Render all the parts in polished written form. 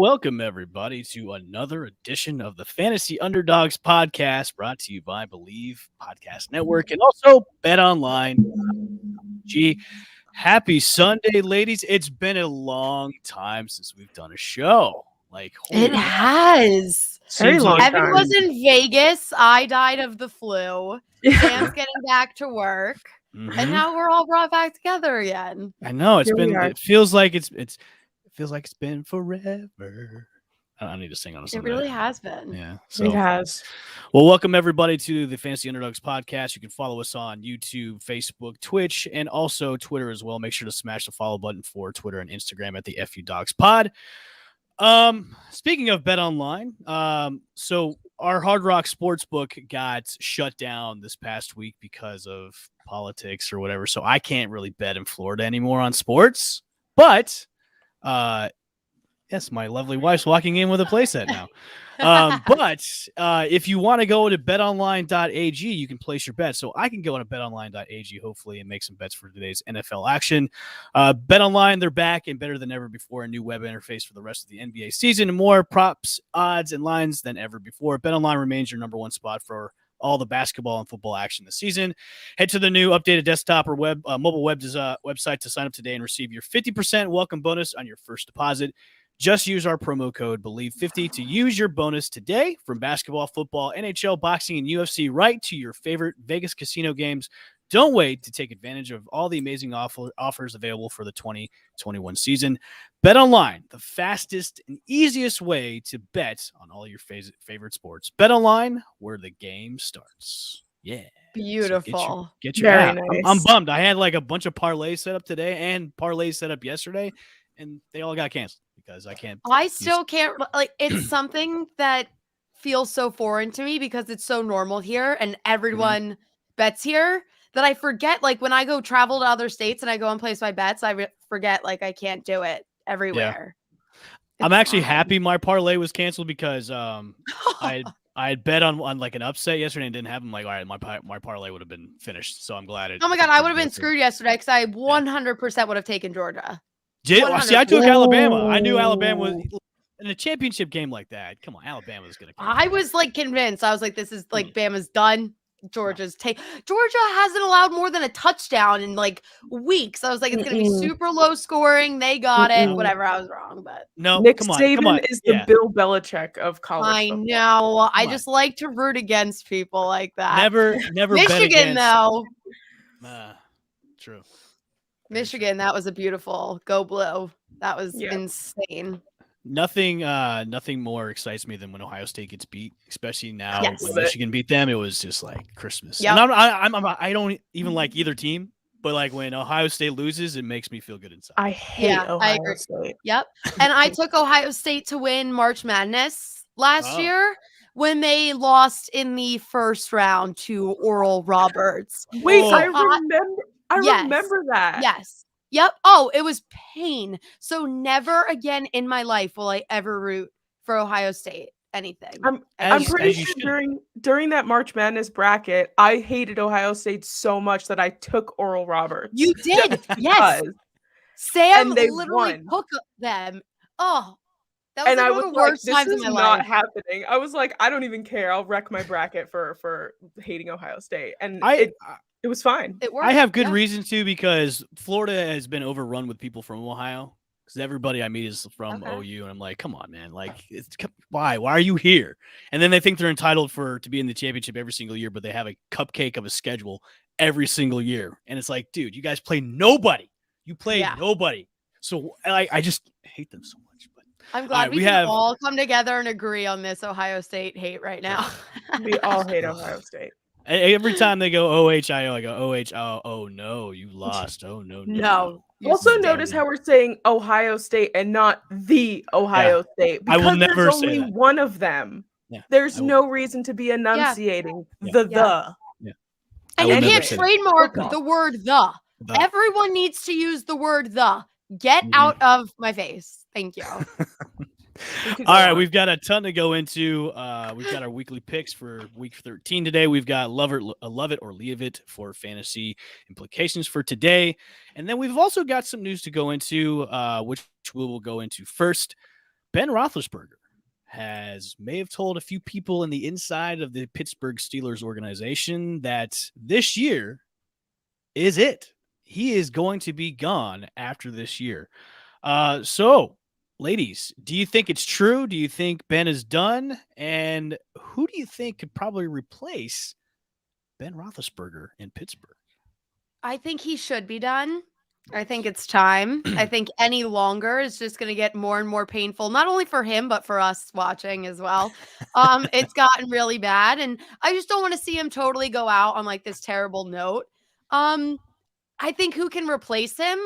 welcome everybody to another edition of the Fantasy Underdogs podcast, brought to you by Believe Podcast Network and also Bet Online. Gee, happy Sunday, ladies! It's been a long time since we've done a show. It has. Very long time. Evan was in Vegas. I died of the flu. Sam's getting back to work, and now we're all brought back together again. I know it's been. It feels like it's been forever. I need to sing on a Sunday. It really has been. Yeah, it has. Well, welcome everybody to the Fantasy Underdogs podcast. You can follow us on YouTube, Facebook, Twitch, and also Twitter as well. Make sure to smash the follow button for Twitter and Instagram at the FU Dogs Pod. Speaking of Bet Online, so our Hard Rock Sportsbook got shut down this past week because of politics or whatever. So I can't really bet in Florida anymore on sports, but yes, my lovely wife's walking in with a playset now. But if you want to go to betonline.ag, you can place your bet. So I can go to betonline.ag, hopefully, and make some bets for today's NFL action. BetOnline, they're back and better than ever before. A new web interface for the rest of the NBA season and more props, odds, and lines than ever before. BetOnline remains your number one spot for all the basketball and football action this season. Head to the new updated desktop or mobile website to sign up today and receive your 50% welcome bonus on your first deposit. Just use our promo code BELIEVE50 to use your bonus today. From basketball, football, NHL, boxing, and UFC, right to your favorite Vegas casino games. Don't wait to take advantage of all the amazing offers available for the 2021 season. Bet Online, the fastest and easiest way to bet on all your favorite sports. Bet Online, where the game starts. Yeah. Beautiful. So get your Very app. nice. I'm bummed. I had like a bunch of parlays set up today and parlays set up yesterday, and they all got canceled because I can't. I still can't, like, it's something that feels so foreign to me because it's so normal here and everyone bets here that I forget, like, when I go travel to other states and I go and place my bets, I forget, like, I can't do it everywhere. Yeah. I'm actually happy my parlay was canceled because I had bet on like an upset yesterday and didn't have them. Like, all right, my parlay would have been finished. So I'm glad it. Oh my God, I would have been screwed yesterday because I 100% would have taken Georgia. See, I took Alabama. I knew Alabama was in a championship game like that. Come on, Alabama was going to. I was like convinced. I was like, this is like Bama's done. Georgia hasn't allowed more than a touchdown in like weeks. I was like, it's going to be super low scoring. They got it. Whatever. I was wrong, but no. Nick come on. Saban is the Bill Belichick of college. I know. I just like to root against people like that. Never. Michigan though. True. Michigan, that was a beautiful go blue. That was insane. Nothing more excites me than when Ohio State gets beat, especially now when Michigan beat them. It was just like Christmas. Yep. And I don't even like either team, but like when Ohio State loses, it makes me feel good inside. I hate Ohio State. Yep. And I took Ohio State to win March Madness last year when they lost in the first round to Oral Roberts. Wait, I remember that. Yes. Yep. Oh, it was pain. So never again in my life will I ever root for Ohio State anything. I'm pretty sure during that March Madness bracket, I hated Ohio State so much that I took Oral Roberts. You did. Yes. Sam literally took them. Oh. That was I one of the worst times in my life. Not happening. I was like, I don't even care. I'll wreck my bracket for hating Ohio State. And it was fine. It worked. I have good reason to, because Florida has been overrun with people from Ohio. Because everybody I meet is from OU, and I'm like, come on, man! Like, why are you here? And then they think they're entitled to be in the championship every single year, but they have a cupcake of a schedule every single year, and it's like, dude, you guys play nobody. You play nobody. So I just hate them so much. But I'm glad we can all come together and agree on this Ohio State hate right now. We all hate Ohio State. Every time they go OHIO, I go OHIO. Oh no, you lost. Oh no. No. Also, notice how we're saying Ohio State and not the Ohio State. Because I will never there's say only that. one of them. Yeah. There's no reason to be enunciating the. Yeah. And you can't trademark the word the. Everyone needs to use the word the. Get out of my face. Thank you. All right, we've got a ton to go into. We've got our weekly picks for week 13 today. We've got love it or leave it for fantasy implications for today. And then we've also got some news to go into, which we will go into first. Ben Roethlisberger may have told a few people in the inside of the Pittsburgh Steelers organization that this year is it. He is going to be gone after this year. So, ladies, do you think it's true? Do you think Ben is done? And who do you think could probably replace Ben Roethlisberger in Pittsburgh? I think he should be done. I think it's time. I think any longer is just going to get more and more painful, not only for him, but for us watching as well. It's gotten really bad. And I just don't want to see him totally go out on like this terrible note. I think who can replace him?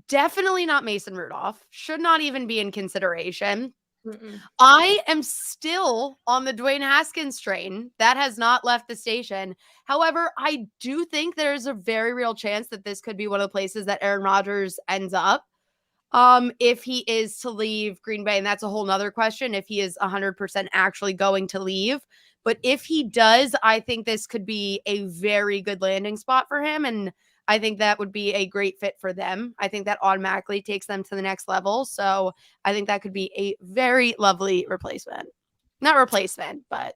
Definitely not Mason Rudolph. Should not even be in consideration. I am still on the Dwayne Haskins train. That has not left the station. However, I do think there's a very real chance that this could be one of the places that Aaron Rodgers ends up if he is to leave Green Bay. And that's a whole nother question, if he is 100% actually going to leave. But if he does, I think this could be a very good landing spot for him. And I think that would be a great fit for them. I think that automatically takes them to the next level. So I think that could be a very lovely replacement. Not replacement, but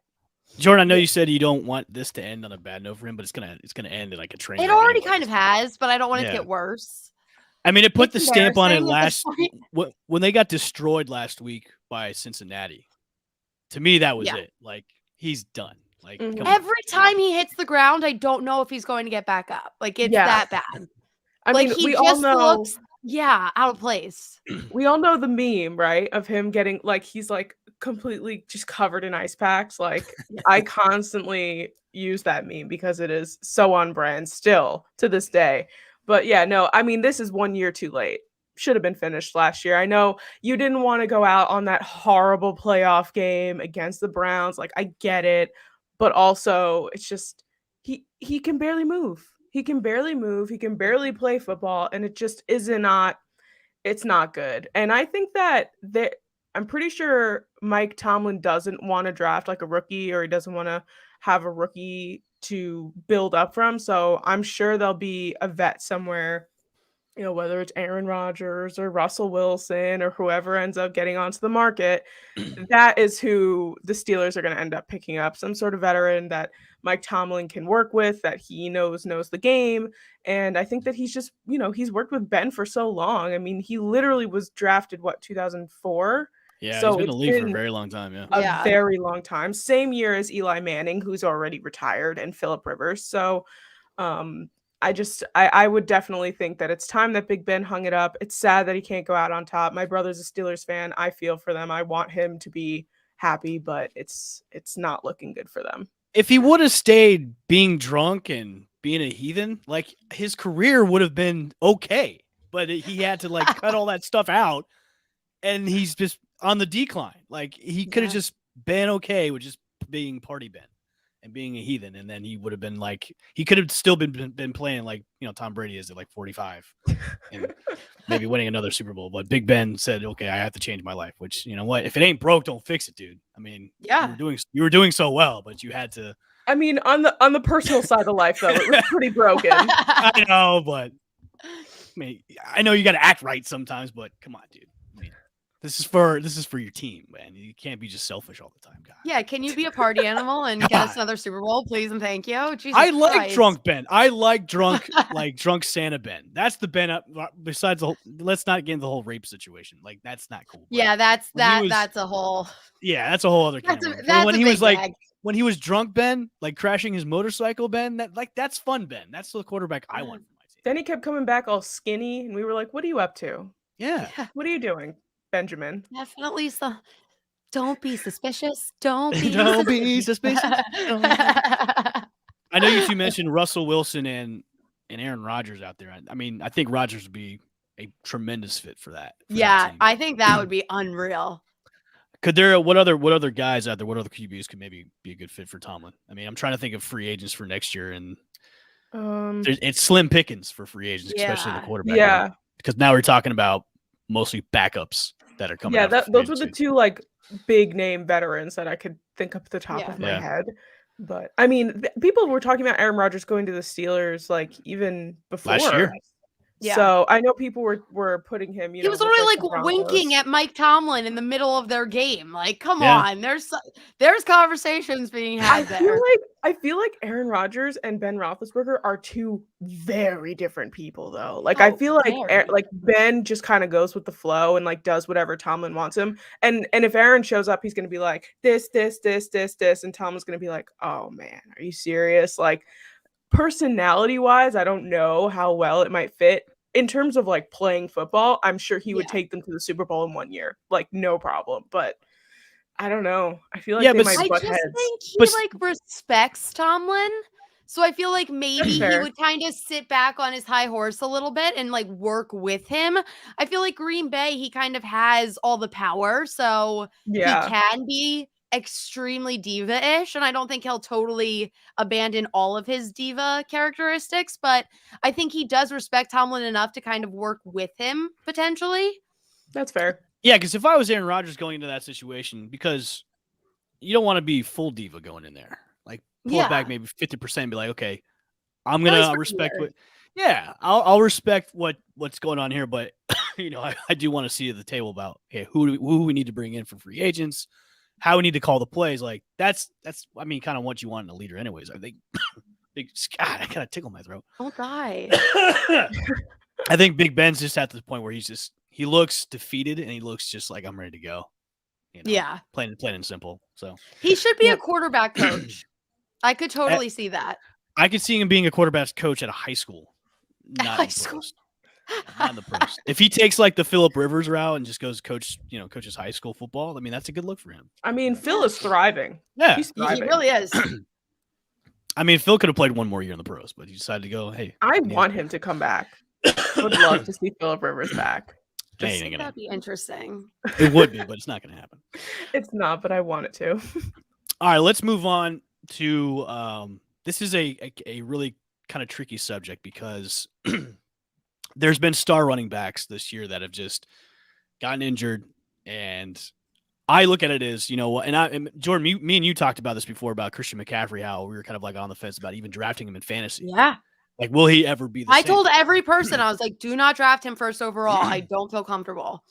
Jordan, I know you said you don't want this to end on a bad note for him, but it's gonna end in like a train. it already kind of has, but I don't want it to Yeah. get worse. I mean, it put It's the stamp on it embarrassing at this when they got destroyed last week by Cincinnati. To me, that was Yeah. it. Like, he's done. Like, Mhm. come on. Every time he hits the ground, I don't know if he's going to get back up. Like, it's Yeah. that bad. I Like, mean, he we all just know looks, out of place. we all know the meme, right? Of him getting like he's like completely just covered in ice packs. Like I constantly use that meme because it is so on brand still to this day. But yeah, no, I mean, this is 1 year too late. Should have been finished last year. I know you didn't want to go out on that horrible playoff game against the Browns. Like, I get it. But also, it's just he can barely move. He can barely move. He can barely play football, and it just it's not good. And I think that I'm pretty sure Mike Tomlin doesn't want to draft like a rookie, or he doesn't want to have a rookie to build up from. So I'm sure there'll be a vet somewhere, whether it's Aaron Rodgers or Russell Wilson or whoever ends up getting onto the market. That is who the Steelers are going to end up picking up, some sort of veteran that Mike Tomlin can work with, that he knows the game. And I think that he's just, he's worked with Ben for so long. I mean, he literally was drafted, 2004? Yeah, So he's been in it's the league for a been very long time. Yeah. a Yeah. very long time. Same year as Eli Manning, who's already retired, and Phillip Rivers. So I would definitely think that it's time that Big Ben hung it up. It's sad that he can't go out on top. My brother's a Steelers fan. I feel for them. I want him to be happy, but it's not looking good for them. If he would have stayed being drunk and being a heathen, like, his career would have been okay. But he had to like cut all that stuff out, and he's just on the decline. Like, he could have Yeah. just been okay with just being party Ben and being a heathen, and then he would have been like, he could have still been playing like, Tom Brady is at like 45 and maybe winning another Super Bowl. But Big Ben said, okay, I have to change my life, which, you know what, if it ain't broke, don't fix it, dude. I mean, Yeah. you were doing so well, but you had to. I mean, on the personal side of life, though, it was pretty broken. I know, but I mean, I know you got to act right sometimes, but come on, dude. I mean, this is for your team, man. You can't be just selfish all the time, guys. Yeah, can you be a party animal and get us another Super Bowl, please and thank you? Jesus I like Christ. drunk Ben. I like drunk Santa Ben. That's the Ben. Besides the whole, let's not get into the whole rape situation. Like, that's not cool. But Yeah, that's when he was- that's a whole. yeah, that's a whole other can That's of a, worms. that's When a he big was like, bag. when he was drunk Ben, like crashing his motorcycle Ben, that's fun Ben. That's the quarterback I want for my team. Then he kept coming back all skinny, and we were like, what are you up to? Yeah. What are you doing, Benjamin? Definitely so. Don't be suspicious. Don't be. Don't be suspicious. suspicious. I know you two mentioned Russell Wilson and Aaron Rodgers out there. I mean, I think Rodgers would be a tremendous fit for that. Yeah, team. I think that would be unreal. Could there what other guys out there? What other QBs could maybe be a good fit for Tomlin? I mean, I'm trying to think of free agents for next year, and it's slim pickings for free agents, especially the Yeah. quarterback. Yeah. Because now we're talking about mostly backups that are coming. Yeah, out for free those were the agency. two like big name veterans that I could think up at the top Yeah. of my Yeah. head. But I mean, people were talking about Aaron Rodgers going to the Steelers like even before Last year. Yeah. So I know people were putting him, He was literally like winking at Mike Tomlin in the middle of their game. Like, come on, there's conversations being had there. I feel like Aaron Rodgers and Ben Roethlisberger are two very different people, though. Like, I feel like Ben just kind of goes with the flow and like does whatever Tomlin wants him. And if Aaron shows up, he's gonna be like this, and Tomlin's gonna be like, oh man, are you serious? Like, personality wise, I don't know how well it might fit. In terms of like playing football, I'm sure he would take them to the Super Bowl in 1 year, like no problem. But I don't know. I feel like they might butt heads. Think he like respects Tomlin. So I feel like maybe he would kind of sit back on his high horse a little bit and like work with him. I feel like Green Bay, he kind of has all the power. So he can be extremely diva-ish. And I don't think he'll totally abandon all of his diva characteristics. But I think he does respect Tomlin enough to kind of work with him potentially. That's fair. Yeah, because if I was Aaron Rodgers going into that situation, because you don't want to be full diva going in there. Like, pull it back maybe 50% and be like, okay, I'm going to respect what – I'll respect what's going on here. But, I do want to see at the table about, okay, who we need to bring in for free agents, how we need to call the plays. Like, that's kind of what you want in a leader anyways. I think God, I kind of tickle my throat. Don't die. I think Big Ben's just at the point where he looks defeated and he looks just like, I'm ready to go. Plain and simple. So he should be a quarterback coach. I could totally see that. I could see him being a quarterback coach at a high school. Not in the pros. If he takes like the Phillip Rivers route and just goes coaches high school football, I mean, that's a good look for him. I mean, Phil is thriving. Yeah, he's thriving. He really is. I mean, Phil could have played one more year in the pros, but he decided to go, hey. I want him to come back. Would love to see Phillip Rivers back. That'd be interesting. It would be, but it's not going to happen. It's not, but I want it to. All right, let's move on to this is a really kind of tricky subject because there's been star running backs this year that have just gotten injured, and I look at it as, and Jordan, me and you talked about this before about Christian McCaffrey, how we were kind of like on the fence about even drafting him in fantasy. Yeah. Like, will he ever be the same? I told every person, I was like, do not draft him first overall. I don't feel comfortable.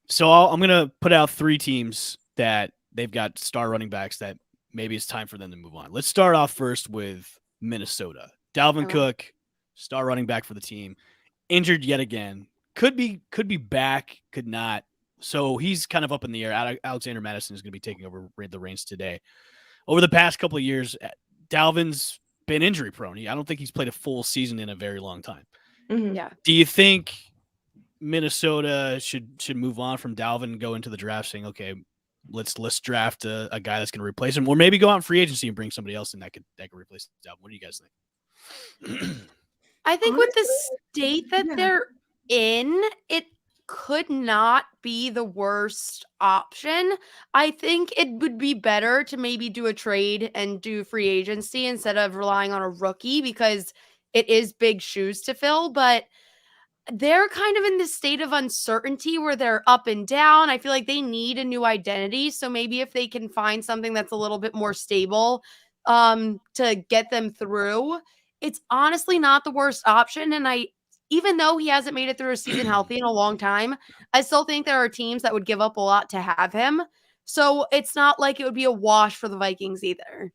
So I'm going to put out 3 teams that they've got star running backs that maybe it's time for them to move on. Let's start off first with Minnesota. Dalvin Cook, star running back for the team, injured yet again. Could be back, could not. So he's kind of up in the air. Alexander Madison is going to be taking over the reins today. Over the past couple of years, Dalvin's been injury prone. I don't think he's played a full season in a very long time. Mm-hmm. Yeah. Do you think Minnesota should move on from Dalvin and go into the draft saying, okay, let's draft a guy that's going to replace him, or maybe go out in free agency and bring somebody else in that could replace Dalvin? What do you guys think? I think with the state that they're in, it could not be the worst option. I think it would be better to maybe do a trade and do free agency instead of relying on a rookie, because it is big shoes to fill. But they're kind of in this state of uncertainty where they're up and down. I feel like they need a new identity. So maybe if they can find something that's a little bit more stable to get them through, it's honestly not the worst option. And even though he hasn't made it through a season healthy in a long time, I still think there are teams that would give up a lot to have him. So it's not like it would be a wash for the Vikings either.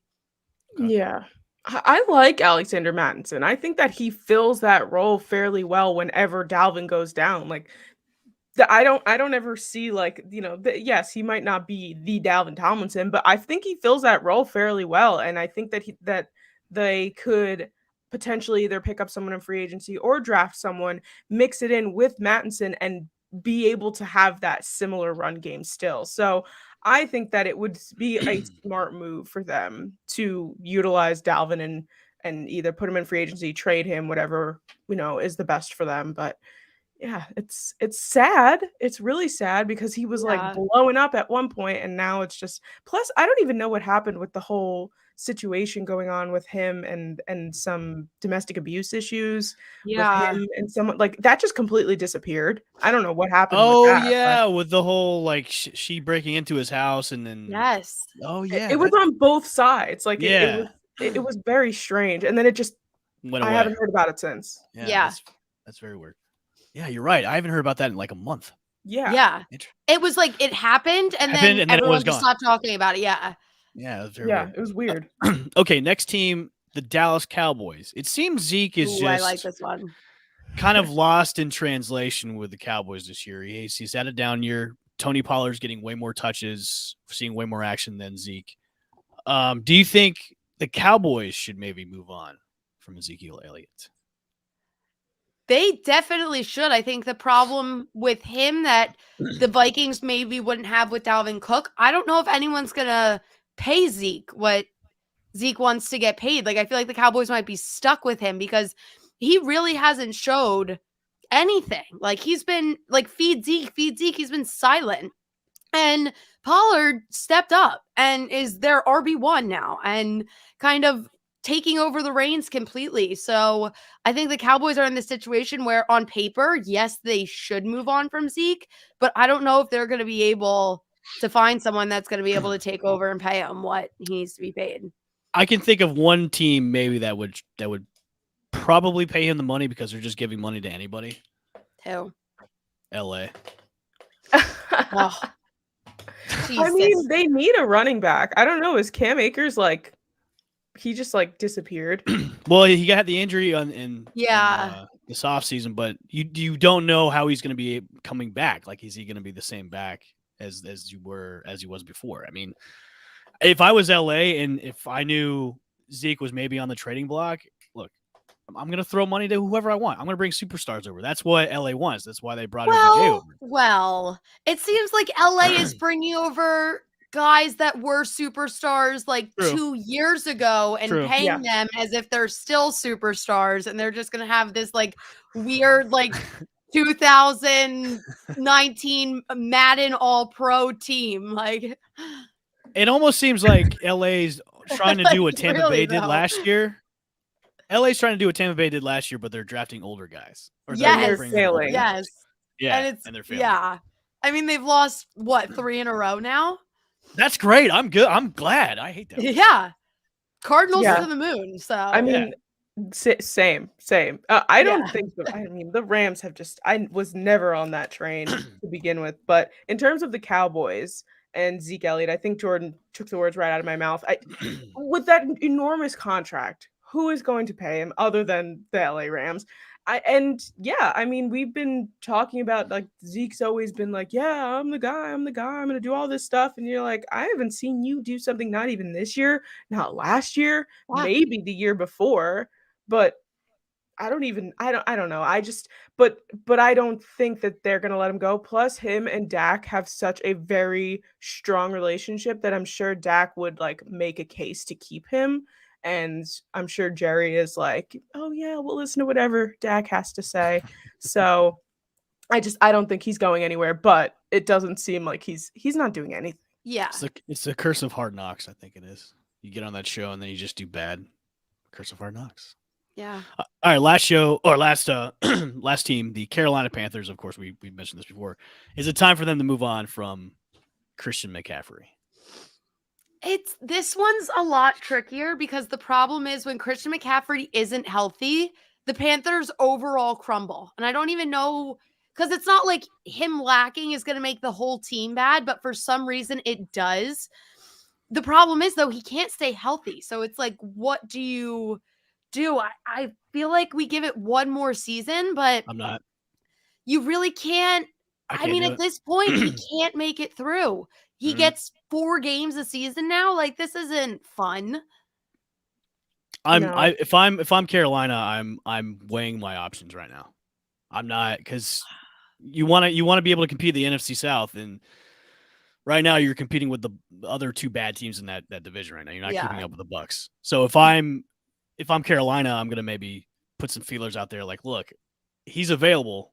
Yeah. I like Alexander Mattison. I think that he fills that role fairly well whenever Dalvin goes down. Like, I don't ever see like, yes, he might not be the Dalvin Tomlinson, but I think he fills that role fairly well. And I think that they could potentially either pick up someone in free agency or draft someone, mix it in with Mattison, and be able to have that similar run game still. So I think that it would be a smart move for them to utilize Dalvin and either put him in free agency, trade him, whatever, is the best for them. But yeah, it's sad. It's really sad because he was like blowing up at one point, and now it's just, plus I don't even know what happened with the whole situation going on with him and some domestic abuse issues with him and someone like that just completely disappeared. I don't know what happened. With the whole like she breaking into his house and then it was on both sides. Like it was very strange, and then it just went away. I haven't heard about it since. That's very weird. Yeah, you're right. I haven't heard about that in like a month. Yeah. Yeah. Inter- It was like it happened and Happened, then and then it everyone was just gone. stopped talking about it. Yeah. Yeah, that's very Yeah, weird. it was weird. Okay, next team, the Dallas Cowboys. It seems Zeke is Ooh, I like just this one. kind of lost in translation with the Cowboys this year. He's had a down year. Tony Pollard's getting way more touches, seeing way more action than Zeke. Do you think the Cowboys should maybe move on from Ezekiel Elliott? They definitely should. I think the problem with him that the Vikings maybe wouldn't have with Dalvin Cook, I don't know if anyone's going to pay Zeke what Zeke wants to get paid. Like, I feel like the Cowboys might be stuck with him because he really hasn't showed anything. Like, he's been like, feed Zeke. He's been silent. And Pollard stepped up and is their RB1 now and kind of taking over the reins completely. So I think the Cowboys are in this situation where on paper, yes, they should move on from Zeke, but I don't know if they're going to be able to find someone that's going to be able to take over and pay him what he needs to be paid. I can think of one team maybe that would probably pay him the money because they're just giving money to anybody. Who? LA. Oh, I mean, they need a running back. I don't know. Is Cam Akers like he just like disappeared? Well, he got the injury in Yeah. this offseason, but you don't know how he's going to be coming back. Like, is he going to be the same back as he was before? I mean, if I was LA and if I knew Zeke was maybe on the trading block, look, I'm going to throw money to whoever I want. I'm going to bring superstars over. That's what LA wants. That's why they brought OBJ over. Well, it seems like LA is bringing over guys that were superstars like True. 2 years ago and True. paying them as if they're still superstars, and they're just going to have this like weird like 2019 Madden All-Pro team. Like, It almost seems like LA's trying to do what Tampa Really, Bay did though. last year. LA's trying to do what Tampa Bay did last year, but they're drafting older guys. Or they're Yes. bringing older Failing. guys. yes. Yeah, And it's they're failing. yeah. I mean, they've lost what 3 in a row now. That's great. I'm good. I'm glad. I hate that. Yeah. Cardinals Yeah. to the moon. So I mean, same. I don't Yeah. think. I mean, the Rams have just. I was never on that train to begin with. But in terms of the Cowboys and Zeke Elliott, I think Jordan took the words right out of my mouth. With that enormous contract, who is going to pay him other than the LA Rams? I mean, we've been talking about like Zeke's always been like, yeah, I'm the guy, I'm gonna do all this stuff, and you're like, I haven't seen you do something, not even this year, not last year, Yeah. maybe the year before, but I don't know. But I don't think that they're gonna let him go. Plus, him and Dak have such a very strong relationship that I'm sure Dak would like make a case to keep him. And I'm sure Jerry is like, oh yeah, we'll listen to whatever Dak has to say. So I don't think he's going anywhere, but it doesn't seem like he's not doing anything. yeah. It's the curse of hard knocks. I think it is. You get on that show and then you just do bad. Curse of hard knocks. Yeah. All right, last show or last last team, the Carolina Panthers. Of course, we mentioned this before. Is it time for them to move on from Christian McCaffrey? This one's a lot trickier because the problem is when Christian McCaffrey isn't healthy, the Panthers overall crumble. And I don't even know, because it's not like him lacking is going to make the whole team bad, but for some reason it does. The problem is, though, he can't stay healthy. So it's like, what do you do? I feel like we give it one more season, but I'm not. you really can't. I mean, do at it. this point, he can't make it through. He Mhm. gets 4 games a season now. Like, this isn't fun. No. If I'm Carolina, I'm weighing my options right now. I'm not, because you want to be able to compete in the NFC South, and right now you're competing with the other 2 bad teams in that division right now. You're not keeping Yeah. up with the Bucks. So if I'm Carolina, I'm gonna maybe put some feelers out there. Like, look, he's available.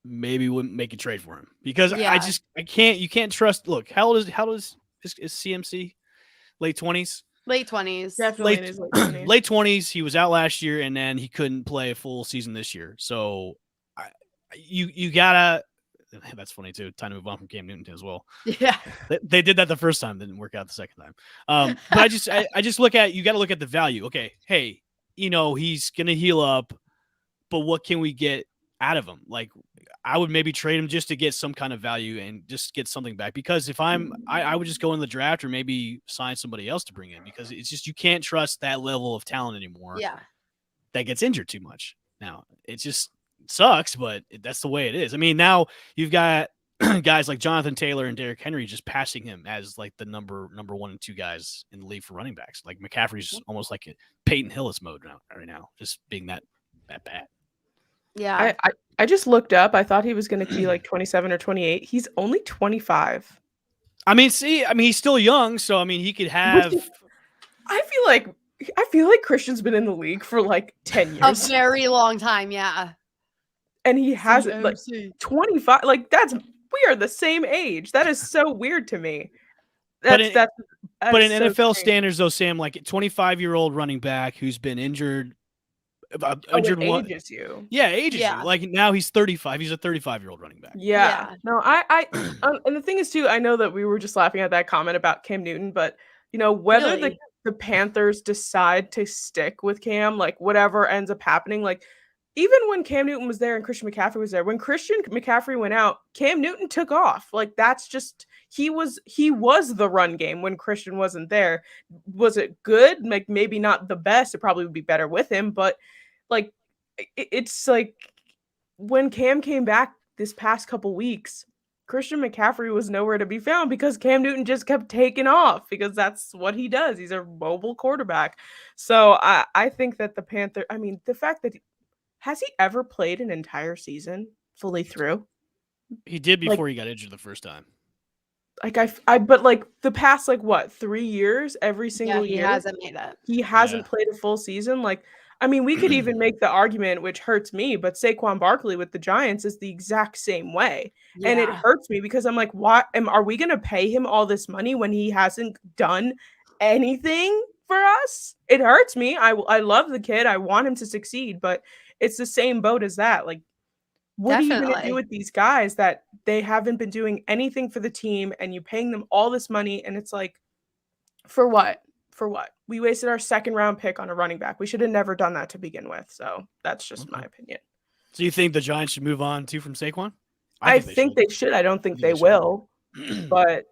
Maybe wouldn't make a trade for him because Yeah. I can't. You can't trust. Look, how old is CMC? Late 20s. Late 20s. Definitely Late- in his late 20s. Late 20s. He was out last year, and then he couldn't play a full season this year. So, you gotta. That's funny too. Time to move on from Cam Newton as well. Yeah. They did that the first time, didn't work out the second time. But I just look at, you got to look at the value. Okay, hey, he's gonna heal up. but what can we get out of him? Like, I would maybe trade him just to get some kind of value and just get something back. Because if I would just go in the draft or maybe sign somebody else to bring in, because it's just, you can't trust that level of talent anymore. Yeah. That gets injured too much. Now it just sucks, but that's the way it is. I mean, now you've got guys like Jonathan Taylor and Derrick Henry just passing him as like the number 1 and 2 guys in the league for running backs. Like McCaffrey's almost like a Peyton Hillis mode right now, just being that bad. Yeah. I just looked up. I thought he was going to be like 27 or 28. He's only 25. I mean, he's still young, so I mean, he could have. I feel like Christian's been in the league for like 10 years. A very long time, yeah. And he hasn't, like, 25. Like, we are the same age. That is so weird to me. But in so NFL strange. standards, though, Sam, like a 25-year-old running back who's been injured. Ages you. Yeah, ages you. Like now he's 35. He's a 35-year-old running back. Yeah. No, and the thing is too, I know that we were just laughing at that comment about Cam Newton, but whether the Panthers decide to stick with Cam, like whatever ends up happening, like even when Cam Newton was there and Christian McCaffrey was there, when Christian McCaffrey went out, Cam Newton took off. Like that's just he was the run game when Christian wasn't there. Was it good? Like maybe not the best. It probably would be better with him, but like it's like when Cam came back this past couple weeks, Christian McCaffrey was nowhere to be found because Cam Newton just kept taking off because that's what he does. He's a mobile quarterback. So I think that the Panther, I mean, the fact that has he ever played an entire season fully through? He did before he got injured the first time. Like but like the past 3 years, every single year he hasn't made it. He hasn't played a full season. Like, I mean, we could even make the argument, which hurts me, but Saquon Barkley with the Giants is the exact same way. Yeah. And it hurts me because I'm like, are we going to pay him all this money when he hasn't done anything for us? It hurts me. I love the kid. I want him to succeed, but it's the same boat as that. Like, what are you going to do with these guys that they haven't been doing anything for the team and you paying them all this money? And it's like, for what? For what? We wasted our second round pick on a running back. We should have never done that to begin with. So that's just my opinion. So you think the Giants should move on too from Saquon? I think they should. I don't think they will. But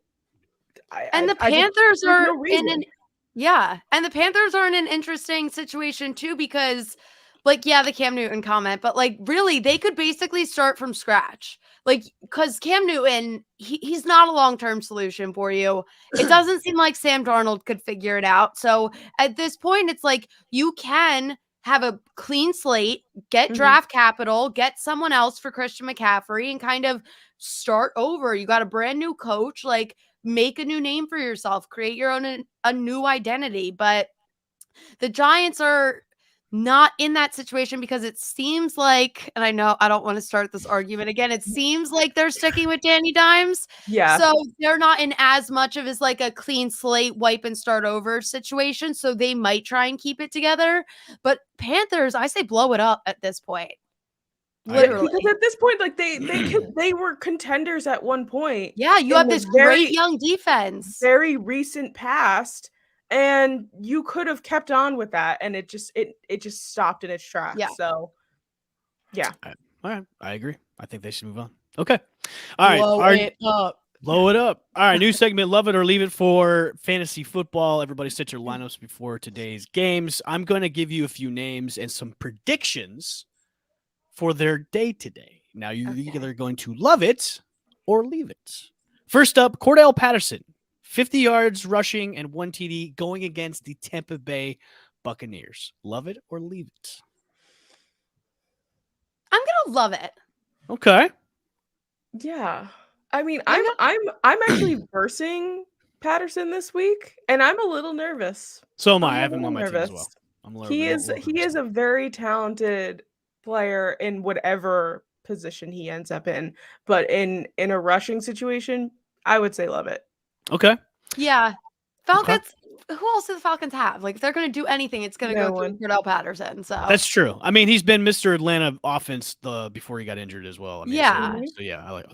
the Panthers are and the Panthers are in an interesting situation too because the Cam Newton comment, but really they could basically start from scratch. Because Cam Newton, he's not a long-term solution for you. It doesn't seem like Sam Darnold could figure it out. So at this point, it's like you can have a clean slate, get draft capital, get someone else for Christian McCaffrey, and kind of start over. You got a brand new coach, make a new name for yourself, create your own a new identity. But the Giants are not in that situation because it seems like, and I know I don't want to start this argument again, it seems like they're sticking with Danny Dimes. Yeah. So they're not in as much of as a clean slate, wipe and start over situation. So they might try and keep it together. But Panthers, I say blow it up at this point. Literally. Because at this point, they were contenders at one point. Yeah, you have this great young defense. Very recent past. And you could have kept on with that, and it just stopped in its tracks. Yeah. So, yeah. All right. I agree. I think they should move on. Okay. All right. Blow it up. All right. New segment. Love it or leave it for fantasy football. Everybody set your lineups before today's games. I'm going to give you a few names and some predictions for their day today. Now you're either going to love it or leave it. First up, Cordell Patterson. 50 yards rushing and 1 TD going against the Tampa Bay Buccaneers. Love it or leave it? I'm going to love it. Okay. Yeah. I mean, I'm actually versing Patterson this week, and I'm a little nervous. So am I. I have him on my team as well. He is a very talented player in whatever position he ends up in, but in a rushing situation, I would say love it. Okay. Yeah. Falcons. Okay. Who else do the Falcons have? If they're going to do anything, it's going to go through Cordell Patterson. So that's true. I mean, he's been Mr. Atlanta offense before he got injured as well. I mean, So yeah, I like.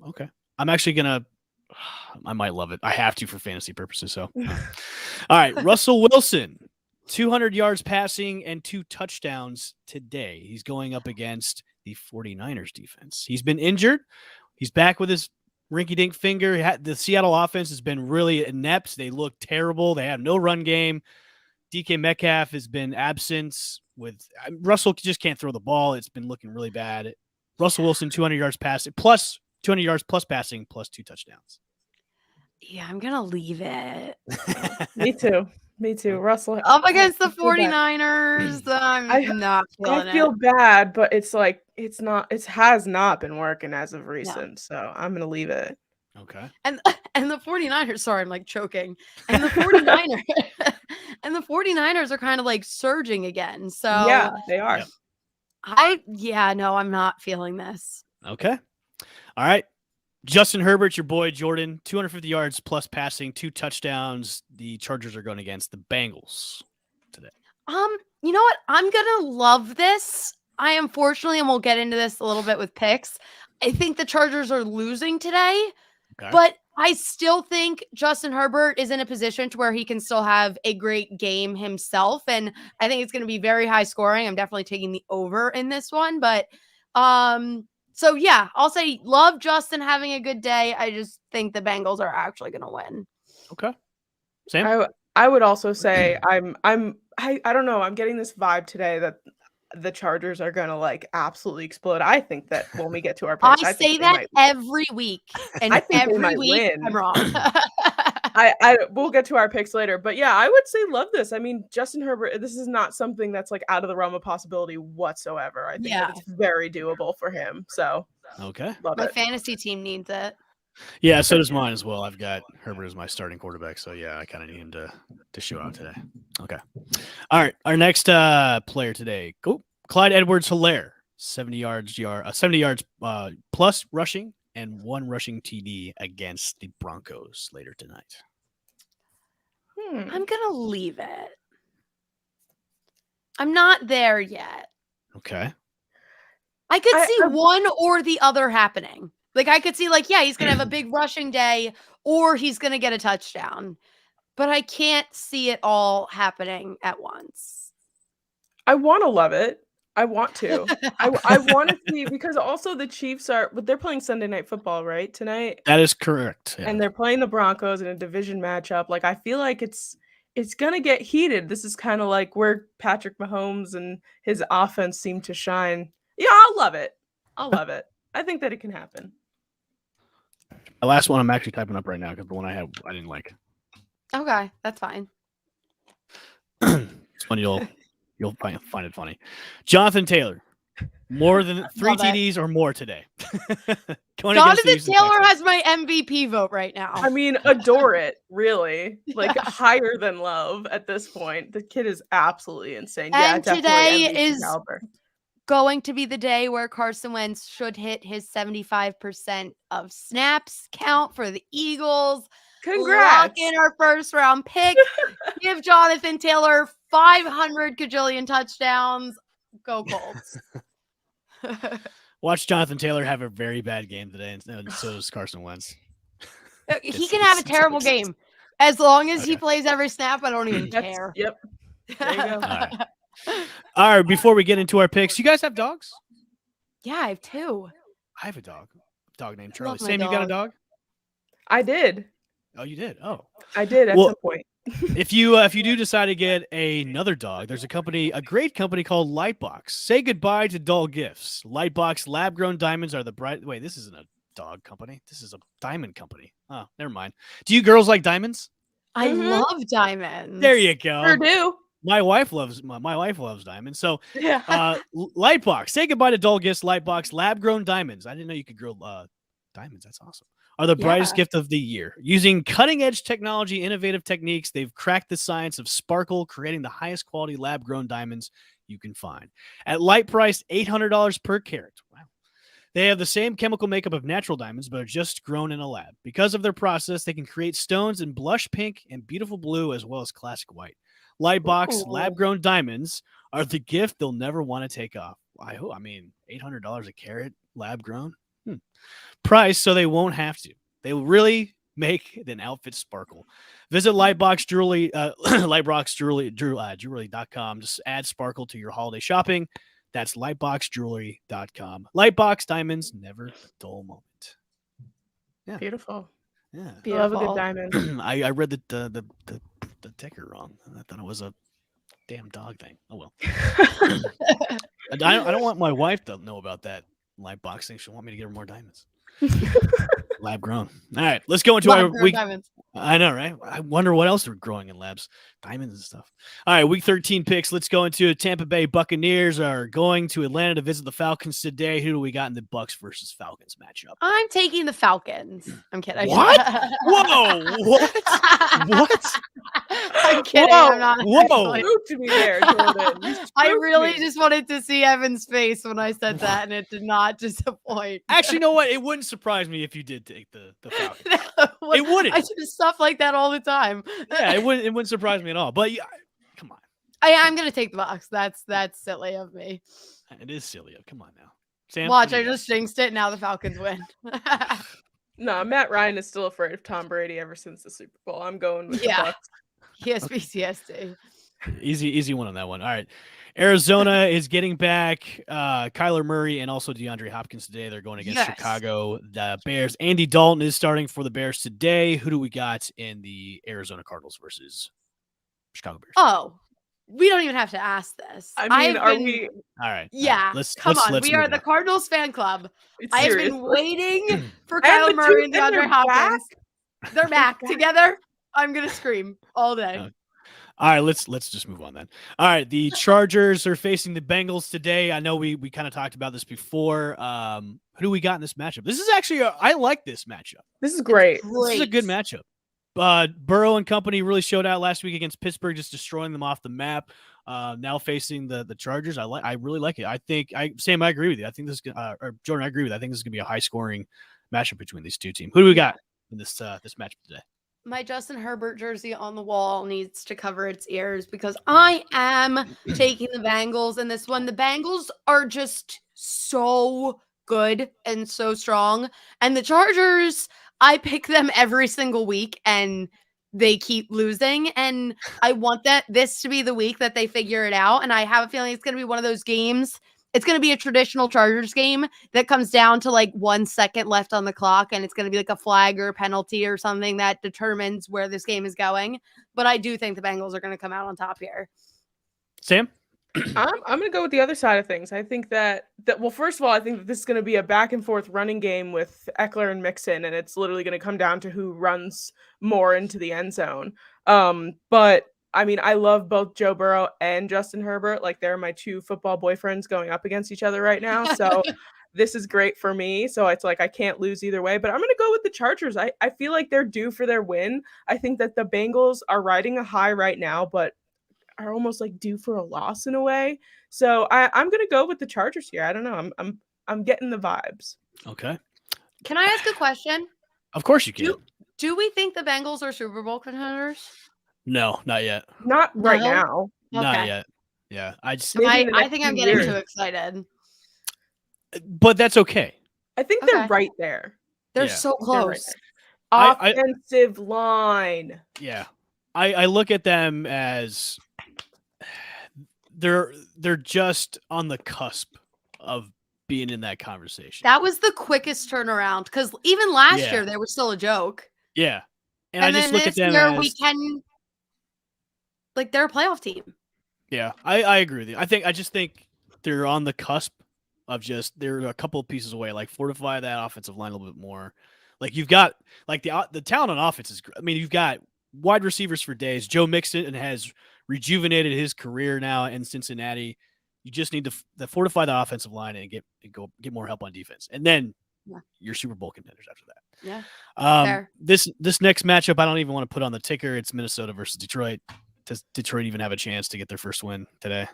Okay. I'm actually gonna. I might love it. I have to for fantasy purposes. So, all right. Russell Wilson, 200 yards passing and 2 touchdowns today. He's going up against the 49ers defense. He's been injured. He's back with his rinky-dink finger. The Seattle offense has been really inept. They look terrible. They have no run game. DK Metcalf has been absent. Russell just can't throw the ball. It's been looking really bad. Russell Wilson, 200 yards passing, plus 200 yards plus passing, plus 2 touchdowns. Yeah, I'm going to leave it. Me too. Russell. Up against the 49ers. I'm not feeling I feel it. bad, but it's like it has not been working as of recent. So I'm gonna leave it. Okay. And the 49ers, sorry, I'm like choking. And the 49ers and the 49ers are kind of like surging again. So yeah, they are. Yep. I'm not feeling this. Okay. All right. Justin Herbert, your boy Jordan, 250 yards plus passing, 2 touchdowns. The Chargers are going against the Bengals today. You know what? I'm gonna love this. I unfortunately, and we'll get into this a little bit with picks. I think the Chargers are losing today, Okay. but I still think Justin Herbert is in a position to where he can still have a great game himself, and I think it's going to be very high scoring. I'm definitely taking the over in this one, but so yeah, I'll say love Justin having a good day. I just think the Bengals are actually going to win. Okay. Sam? I would also say I don't know. I'm getting this vibe today that the Chargers are going to like absolutely explode. I think that when we get to our picks, I say that every week, and I think they every might week win. I'm wrong. We'll get to our picks later, but yeah, I would say love this. I mean, Justin Herbert, this is not something that's like out of the realm of possibility whatsoever. I think that it's very doable for him. So Okay. love My it. fantasy team needs it. Yeah, so does mine as well. I've got Herbert as my starting quarterback, so yeah, I kind of need him to show out today. Okay. All right, our next player today. Clyde Edwards-Helaire, 70 yards plus rushing and 1 rushing TD against the Broncos later tonight. I'm gonna leave it. I'm not there yet. Okay. I could see one or the other happening. Like I could see he's going to have a big rushing day or he's going to get a touchdown. But I can't see it all happening at once. I want to love it. I want to. I want to see, because also the Chiefs they're playing Sunday Night Football, right, tonight? That is correct. Yeah. And they're playing the Broncos in a division matchup. Like I feel like it's going to get heated. This is kind of like where Patrick Mahomes and his offense seem to shine. Yeah, I'll love it. I think that it can happen. The last one I'm actually typing up right now because the one I didn't like. Okay, that's fine. It's funny, you'll find it funny. Jonathan Taylor, more than 3 TDs or more today. Jonathan Taylor has my MVP vote right now. I mean, adore it, really. Like higher than love at this point. The kid is absolutely insane. And yeah, today MVP is caliber. Going to be the day where Carson Wentz should hit his 75% of snaps count for the Eagles. Congrats. Lock in our first round pick. Give Jonathan Taylor 500 gajillion touchdowns. Go Colts. Watch Jonathan Taylor have a very bad game today, and so does Carson Wentz. He can have a terrible game. As long as he plays every snap, I don't even care. Yep. There you go. All right, before we get into our picks, you guys have dogs? Yeah, I have 2. I have a dog named Charlie. Love my Sam, you got a dog? I did. Oh, you did? Oh. I did at some point. If you do decide to get another dog, there's a great company called Lightbox. Say goodbye to dull gifts. Lightbox lab-grown diamonds are the bright... Wait, this isn't a dog company. This is a diamond company. Oh, never mind. Do you girls like diamonds? I love diamonds. There you go. Sure do. My wife loves diamonds. So, Yeah. Lightbox. Say goodbye to dull gifts. Lightbox lab-grown diamonds. I didn't know you could grow diamonds. That's awesome. Are the brightest gift of the year. Using cutting-edge technology, innovative techniques, they've cracked the science of sparkle, creating the highest quality lab-grown diamonds you can find. At light price, $800 per carat. Wow. They have the same chemical makeup of natural diamonds, but are just grown in a lab. Because of their process, they can create stones in blush pink and beautiful blue, as well as classic white. Lightbox lab-grown diamonds are the gift they'll never want to take off. I mean, $800 a carat, lab-grown. Price, so they won't have to. They will really make, then outfits sparkle. Visit Lightbox Jewelry, lightboxjewelry.com. Just add sparkle to your holiday shopping. That's lightboxjewelry.com. Lightbox diamonds, never a dull moment. Yeah. Beautiful. Yeah. I love a Beautiful. good diamond. I read the ticker wrong. I thought it was a damn dog thing. Oh well. I don't want my wife to know about that Lightbox thing. She'll want me to get her more diamonds. Lab grown. All right, let's go into our Lab-grown week. diamonds. I know, right? I wonder what else they're growing in labs. Diamonds and stuff. All right, week 13 picks. Let's go into Tampa Bay Buccaneers are going to Atlanta to visit the Falcons today. Who do we got in the Bucks versus Falcons matchup? I'm taking the Falcons. I'm kidding. What? Whoa! What? What? I'm kidding. Whoa, I'm not. whoa. actually. Spooked me there, Jordan. You I spooked really me. just wanted to see Evan's face when I said that, and it did not disappoint. Actually, you know what? It wouldn't surprise me if you did take the Falcons. No, It wouldn't. I do stuff like that all the time. Yeah, it wouldn't surprise me at all. But yeah, come on. I'm gonna take the Bucks. That's silly of me. It is silly. Come on now. Sam, Watch, what do I you got? just jinxed it. Now the Falcons win. No, Matt Ryan is still afraid of Tom Brady ever since the Super Bowl. I'm going with Yeah. the Bucks. PSBCSD. Easy one on that one. All right. Arizona is getting back Kyler Murray and also DeAndre Hopkins today. They're going against Yes. Chicago, the Bears. Andy Dalton is starting for the Bears today. Who do we got in the Arizona Cardinals versus Chicago Bears? Oh, we don't even have to ask this. I mean, have are been- we? All right. Yeah, come on. We move are it the on. Cardinals fan club. It's I have serious. been waiting for And Kyler the Murray two- and and DeAndre they're Hopkins. They're back back. together. I'm gonna scream all day. Okay. All right, let's just move on then. All right, the Chargers are facing the Bengals today. I know we kind of talked about this before. Who do we got in this matchup? This is actually I like this matchup. This is great. This is a good matchup. Burrow and company really showed out last week against Pittsburgh, just destroying them off the map. Now facing the Chargers, I really like it. I think Sam, I agree with you. I think this is or Jordan, I agree with you. I think this is gonna be a high scoring matchup between these two teams. Who do we got in this matchup today? My Justin Herbert jersey on the wall needs to cover its ears because I am taking the Bengals in this one. The Bengals are just so good and so strong. And the Chargers, I pick them every single week and they keep losing. And I want this to be the week that they figure it out. And I have a feeling it's going to be one of those games. It's going to be a traditional Chargers game that comes down to like 1 second left on the clock. And it's going to be like a flag or a penalty or something that determines where this game is going. But I do think the Bengals are going to come out on top here. Sam? I'm going to go with the other side of things. I think that well, first of all, I think that this is going to be a back and forth running game with Eckler and Mixon, and it's literally going to come down to who runs more into the end zone. But I mean, I love both Joe Burrow and Justin Herbert. Like, they're my two football boyfriends going up against each other right now. So this is great for me. So it's like I can't lose either way. But I'm going to go with the Chargers. I feel like they're due for their win. I think that the Bengals are riding a high right now, but are almost like due for a loss in a way. So I'm going to go with the Chargers here. I don't know. I'm getting the vibes. Okay. Can I ask a question? Of course you can. Do we think the Bengals are Super Bowl contenders? No, not yet. Not right No? now. Not Okay. yet. Yeah. Maybe in the I next think few I'm getting years. too excited. But that's okay. I think they're Okay. right there. They're Yeah. so They're right close. there. I- Offensive line. Yeah. I look at them as they're just on the cusp of being in that conversation. That was the quickest turnaround because even last Yeah. year they were still a joke. Yeah. And I just then look at this them year as we can, like, they're a playoff team. yeah, I agree with you. I just think they're on the cusp of they're a couple of pieces away. Like, fortify that offensive line a little bit more. Like, you've got like the talent on offense is. I mean, you've got wide receivers for days. Joe Mixon has rejuvenated his career now in Cincinnati. You just need to fortify the offensive line and get more help on defense, and then Yeah. you're Super Bowl contenders after that. Yeah. Fair. This next matchup, I don't even want to put on the ticker. It's Minnesota versus Detroit. Does Detroit even have a chance to get their first win today?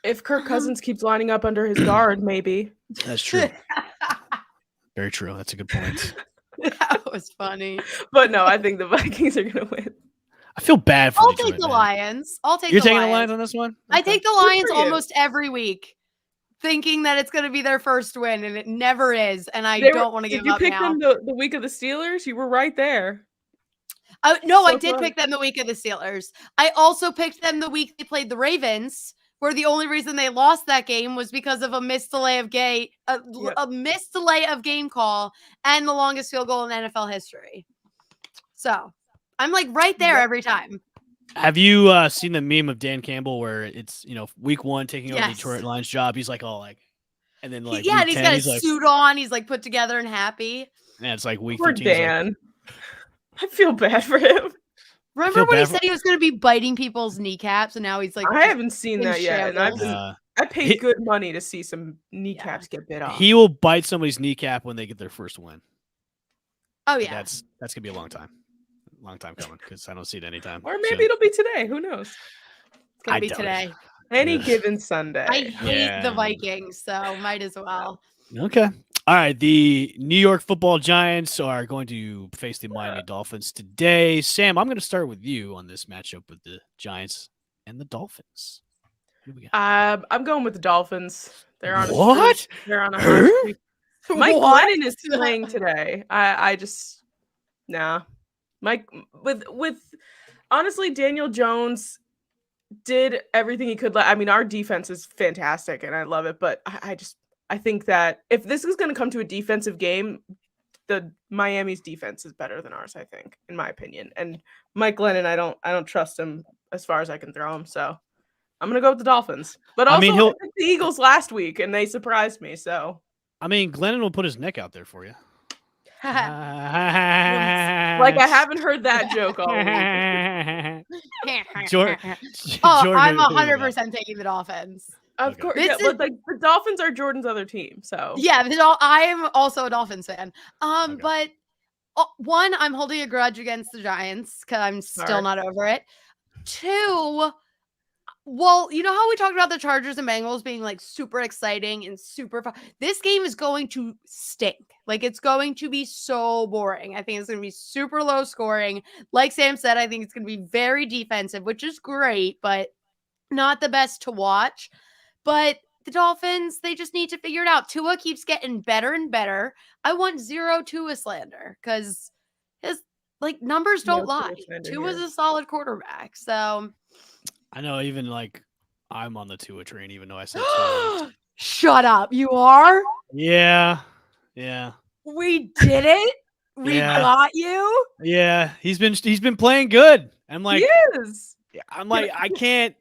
If Kirk Cousins keeps lining up under his guard, maybe. That's true. Very true. That's a good point. That was funny. But no, I think the Vikings are going to win. I feel bad for I'll Detroit. take the man. Lions. I'll take You're the taking Lions. the Lions on this one? I Okay. take the Good Lions for you. almost every week thinking that it's going to be their first win, and it never is. And I They don't were, want to give did you up pick now. them the week of the Steelers? You were right there. No, I So did close. pick them the week of the Steelers. I also picked them the week they played the Ravens, where the only reason they lost that game was because of a missed delay of a missed delay of game call and the longest field goal in NFL history. So I'm like right there every time. Have you seen the meme of Dan Campbell where it's week 1 taking over Yes. Detroit Lions job? He's like all like, and then like Yeah, week and he's 10, got he's his like, suit on. He's like put together and happy. yeah, it's like week Poor 13. he's like, Dan. I feel bad for him. Remember feel when he bad for- said he was going to be biting people's kneecaps, and now he's like, I just haven't seen in that yet, and I've shambles. been, I paid he- good money to see some kneecaps get bit off. he will bite somebody's kneecap when they get their first win. Oh But yeah, that's gonna be a long time coming because I don't see it anytime. Or maybe soon. it'll be today. Who knows? it's going I to be doubt it. today. Any Yeah. given Sunday. I hate Yeah. the Vikings, so might as well. Okay. All right. The New York Football Giants are going to face the Miami Dolphins today. Sam, I'm going to start with you on this matchup with the Giants and the Dolphins. Who do we got? I'm going with the Dolphins. They're on a What? streak. They're on a Huh? hot streak. Mike What? Glennon is playing today. I just Mike with honestly, Daniel Jones did everything he could. I mean, our defense is fantastic and I love it, but I think that if this is going to come to a defensive game, the Miami's defense is better than ours, I think, in my opinion. And Mike Glennon, I don't trust him as far as I can throw him, so I'm going to go with the Dolphins. But also, I mean, I picked the Eagles last week and they surprised me, so I mean, Glennon will put his neck out there for you. like I haven't heard that joke all week. Jordan, I'm Jordan, 100% taking the Dolphins. Of Okay. course, This yeah, is- but like the Dolphins are Jordan's other team, so Yeah, I am also a Dolphins fan. Okay. But one, I'm holding a grudge against the Giants because I'm still Smart. not over it. Two, well, you know how we talked about the Chargers and Bengals being like super exciting and super fun. This game is going to stink. Like it's going to be so boring. I think it's going to be super low scoring. Like Sam said, I think it's going to be very defensive, which is great, but not the best to watch. But the Dolphins, they just need to figure it out. Tua keeps getting better and better. I want zero Tua slander because his numbers No don't Tua lie. slander Tua's here. a solid quarterback. So I know, even like I'm on the Tua train, even though I said Tua. shut up. You are? Yeah. We did it. We Yeah. got you. Yeah. He's been playing good. I'm like, yes. I can't.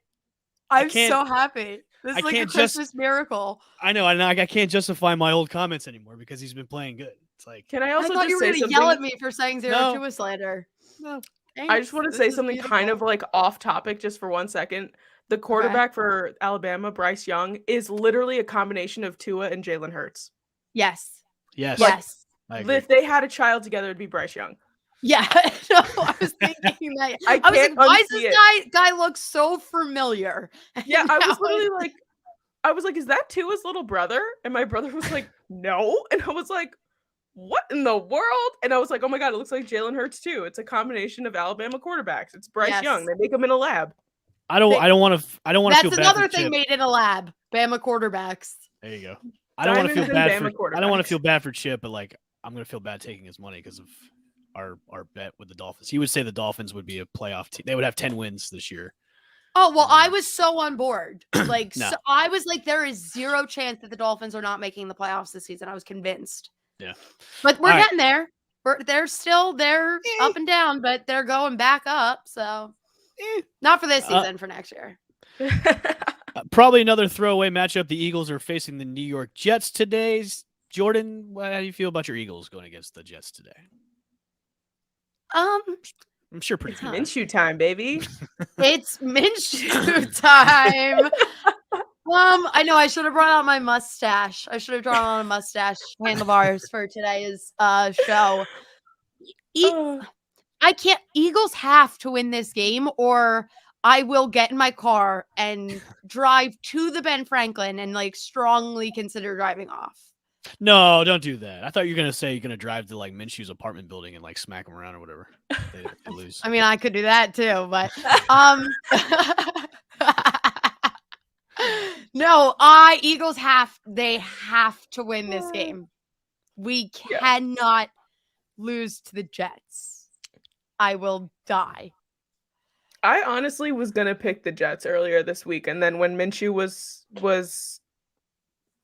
I'm can't- so happy. This I is like a can't just- Christmas miracle. I know, and I can't justify my old comments anymore because he's been playing good. It's like, Can I I also thought just you were say going to something? yell at me for saying zero No. Tua slander. no. I just want to This say is something kind beautiful. of like off topic just for 1 second. The quarterback for Alabama, Bryce Young, is literally a combination of Tua and Jalen Hurts. Yes. Yes. Yes. I agree. If they had a child together, it'd be Bryce Young. Yeah, no, I was thinking that. I I was like, can't why does unsee this guy look so familiar? Yeah, And I was now literally like, is that Tua's little brother? And my brother was like, no. And I was like, what in the world? And I was like, oh my God, it looks like Jalen Hurts too. It's a combination of Alabama quarterbacks. It's Bryce Yes. Young. They make him in a lab. I don't want to feel That's bad another for thing Chip. made in a lab. Bama quarterbacks. There you go. I don't want to feel Diamonds and bad Bama for. I don't want quarterbacks. to feel bad for Chip, but like I'm gonna feel bad taking his money because of our bet with the Dolphins. He would say the Dolphins would be a playoff team. They would have 10 wins this year. Oh, well, I was so on board. Like, No. so I was like, there is zero chance that the Dolphins are not making the playoffs this season. I was convinced. Yeah. But we're All right. getting there. They're up and down, but they're going back up. So not for this season, for next year. Probably another throwaway matchup. The Eagles are facing the New York Jets today. Jordan, how do you feel about your Eagles going against the Jets today? I'm sure pretty It's good. Minshew time, baby. It's Minshew time. I know I should have brought out my mustache. I should have drawn on a mustache handlebars for today's show. I can't. Eagles have to win this game, or I will get in my car and drive to the Ben Franklin and like strongly consider driving off. No, don't do that. I thought you were gonna say you're gonna drive to like Minshew's apartment building and like smack him around or whatever. They lose. I mean, I could do that too, but No, Eagles they have to win this game. We Yeah. cannot lose to the Jets. I will die. I honestly was gonna pick the Jets earlier this week, and then when Minshew was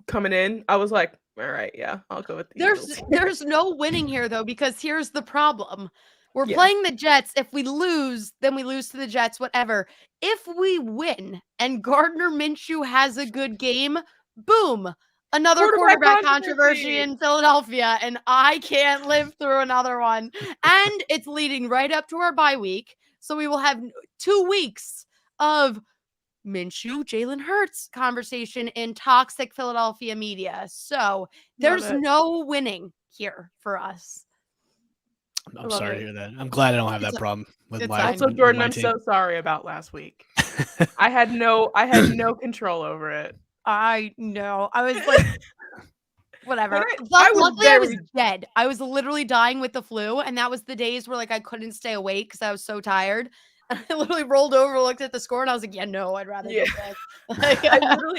coming in, I was like, all right, yeah, I'll go with the Eagles. There's no winning here though, because here's the problem. We're Yeah. playing the Jets. If we lose, then we lose to the Jets, whatever. If we win and Gardner Minshew has a good game, boom, another quarterback controversy in Philadelphia, and I can't live through another one. And it's leading right up to our bye week. So we will have 2 weeks of Minshew, Jalen Hurts conversation in toxic Philadelphia media. So there's no winning here for us. I'm sorry to hear that. I'm glad I don't have that problem with it's my. fine. Also, Jordan, my I'm team. so sorry about last week. I had no control over it. I know. I was like, whatever. I was Luckily, I was very- dead. I was literally dying with the flu, and that was the days where like I couldn't stay awake because I was so tired. I literally rolled over, looked at the score, and I was like, "Yeah, no, I'd rather Yeah. go back."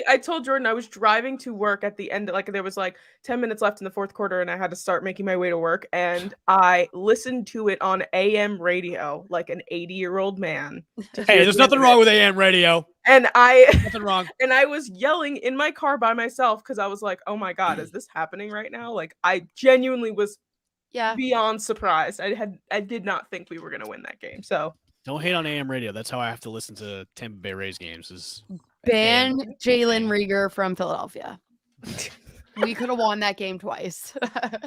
I told Jordan I was driving to work at the end, like there was like 10 minutes left in the fourth quarter, and I had to start making my way to work. And I listened to it on AM radio, like an 80-year-old man. Hey, there's nothing wrong with AM radio. And Nothing wrong. and I was yelling in my car by myself because I was like, "Oh my god, is this happening right now?" Like I genuinely was Yeah. beyond surprised. I did not think we were gonna win that game. So Don't hate on AM radio. That's how I have to listen to Tampa Bay Rays games. Is Ban Jalen Rieger from Philadelphia. We could have won that game twice.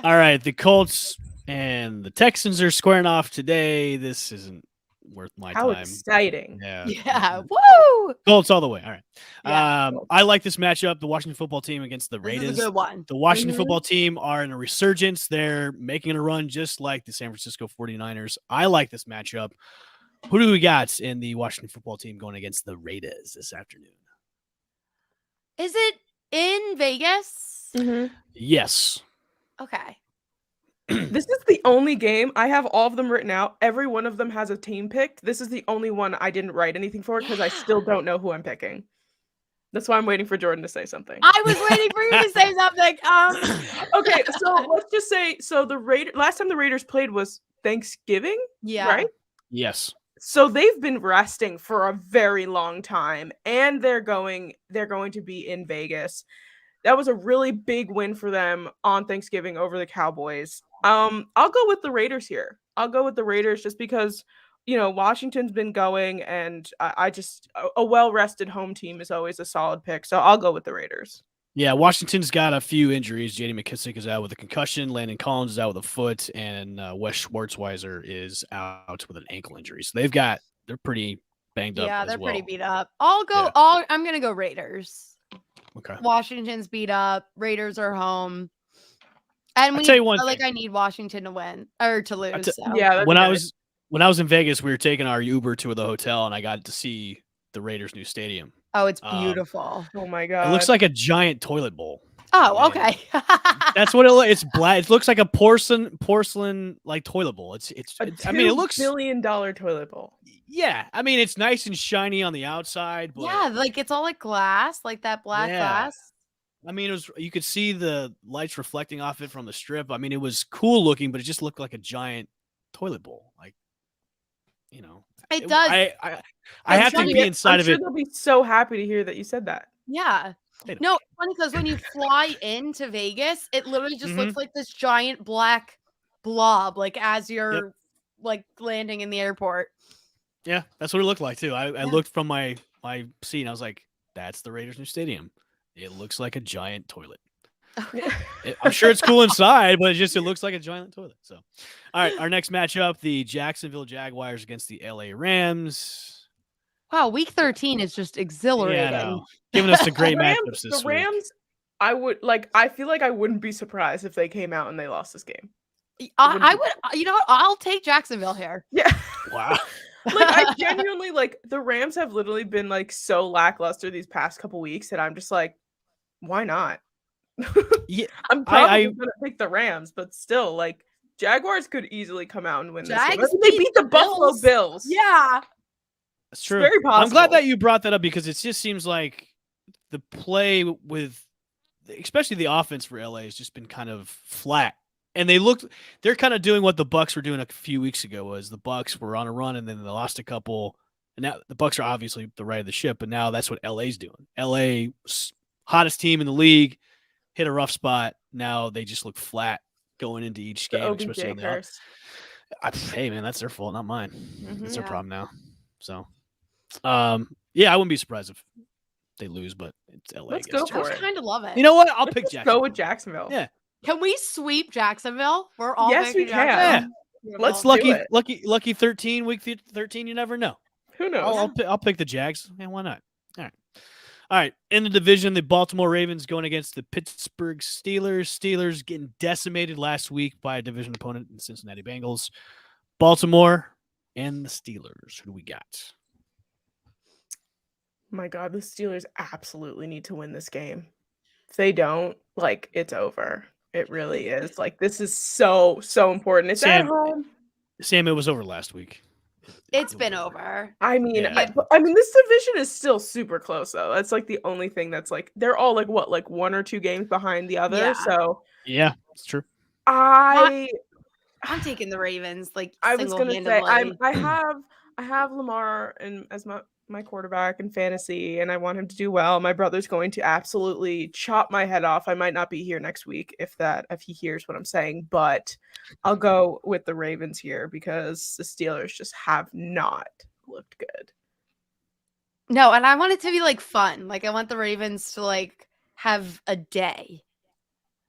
all right. The Colts and the Texans are squaring off today. This isn't worth my how time. exciting! Yeah. Yeah. Woo! Colts all the way. All right. Yeah. I like this matchup. The Washington football team against the This is Raiders. a good one. The Washington Mhm. football team are in a resurgence. They're making a run just like the San Francisco 49ers. I like this matchup. Who do we got in the Washington football team going against the Raiders this afternoon? Is it in Vegas? Yes. Okay. This is the only game I have all of them written out. Every one of them has a team picked. This is the only one I didn't write anything for because I still don't know who I'm picking. That's why I'm waiting for Jordan to say something. I was waiting for you to say something. Okay, so let's just say the last time the Raiders played was Thanksgiving, Yeah. right? Yes. So they've been resting for a very long time, and they're going to be in Vegas. That was a really big win for them on Thanksgiving over the Cowboys. I'll go with the Raiders here. I'll go with the Raiders just because, Washington's been going, and I just a well-rested home team is always a solid pick. So I'll go with the Raiders. Yeah, Washington's got a few injuries. J.D. McKissick is out with a concussion. Landon Collins is out with a foot, and Wes Schwartzweiser is out with an ankle injury. So they're pretty banged up. Yeah, as they're well. pretty beat up. I'm gonna go Raiders. Okay. Washington's beat up. Raiders are home. And I'll tell you one I need Washington to win or to lose. So. Yeah, that'd When be I nice. was in Vegas, we were taking our Uber to the hotel, and I got to see the Raiders' new stadium. Oh, it's Um, beautiful. Oh my god, It looks like a giant toilet bowl. Oh, man. okay. That's what it's black. It looks like a porcelain like toilet bowl. It's I mean, it looks $2 billion toilet bowl. yeah. I mean, it's nice and shiny on the outside, but Yeah, like it's all like glass, like that black Yeah. glass. I mean, you could see the lights reflecting off it from the strip. I mean, it was cool looking, but it just looked like a giant toilet bowl. Like, It does. I have to funny, be I'm inside of sure it. They'll be so happy to hear that you said that. Yeah. They don't No, it's funny because when you fly into Vegas, it literally just Mm-hmm. looks like this giant black blob, like as you're like landing in the airport. Yeah, that's what it looked like too. I Yeah. looked from my seat and I was like, that's the Raiders' new stadium. It looks like a giant toilet. I'm sure it's cool inside, but it looks like a giant toilet. So, all right, our next matchup, the Jacksonville Jaguars against the LA Rams. Wow, week 13 is just exhilarating. Yeah, I know. Giving us some great The Rams- matchups this the week. Rams, I feel like I wouldn't be surprised if they came out and they lost this game. I would, you know what? I'll take Jacksonville here. Yeah. Wow. Like I genuinely the Rams have literally been like so lackluster these past couple weeks that I'm just like, why not? Yeah, I'm probably gonna pick the Rams, but still, like Jaguars could easily come out and win this game. Jags They beat beat the the Buffalo Bills. Bills. Yeah. that's true. very I'm glad possible. that you brought that up because it just seems like the play with, especially the offense for LA, has just been kind of flat. And they're kind of doing what the Bucks were doing a few weeks ago. Was the Bucks were on a run and then they lost a couple. And now the Bucks are obviously the right of the ship, but now that's what LA's doing. LA, hottest team in the league, hit a rough spot. Now they just look flat going into each The game, OBJ especially on the curse. hey man, that's their fault, not mine. It's their Yeah. problem now. So, yeah, I wouldn't be surprised if they lose, but it's LA. Let's against go I for Jacksonville. it. kind of love it. You know what? I'll Let's pick just Jacksonville. go with Jacksonville. Yeah. Can we sweep Jacksonville? We're all Yes, we picking can. Jacksonville. Let's It's do lucky 13, week 13. You never know. Who knows? I'll pick the Jags. Yeah, why not? All right. In the division, the Baltimore Ravens going against the Pittsburgh Steelers. Steelers getting decimated last week by a division opponent in Cincinnati Bengals. Baltimore and the Steelers. Who do we got? My God, the Steelers absolutely need to win this game. If they don't, like, it's over. It really is. Like, this is so important. It's at Sam, home. Sam, it was over last week. It's been over. I mean, Yeah. I mean, this division is still super close, though. That's like the only thing that's like they're all like what, like 1 or 2 games behind the other. Yeah. So Yeah, it's true. I I'm taking the Ravens. Like was gonna say single-handedly. I have Lamar and as my quarterback in fantasy, and I want him to do well. My brother's going to absolutely chop my head off. I might not be here next week if he hears what I'm saying, but I'll go with the Ravens here because the Steelers just have not looked good. No, and I want it to be like fun. Like I want the Ravens to like have a day.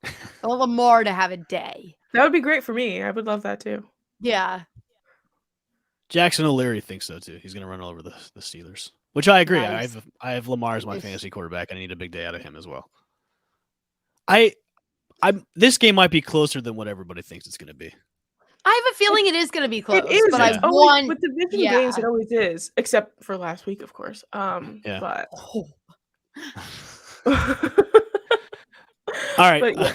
I want Lamar to have a day. That would be great for me. I would love that too. Yeah. Jackson O'Leary thinks so too. He's going to run over the Steelers, which I agree. Nice. I have Lamar as my Nice. fantasy quarterback, and I need a big day out of him as well. This game might be closer than what everybody thinks it's going to be. I have a feeling it is going to be close. It is. But yeah. I want. with division yeah. games. It always is, except for last week, of course. Yeah. But All right. But yeah.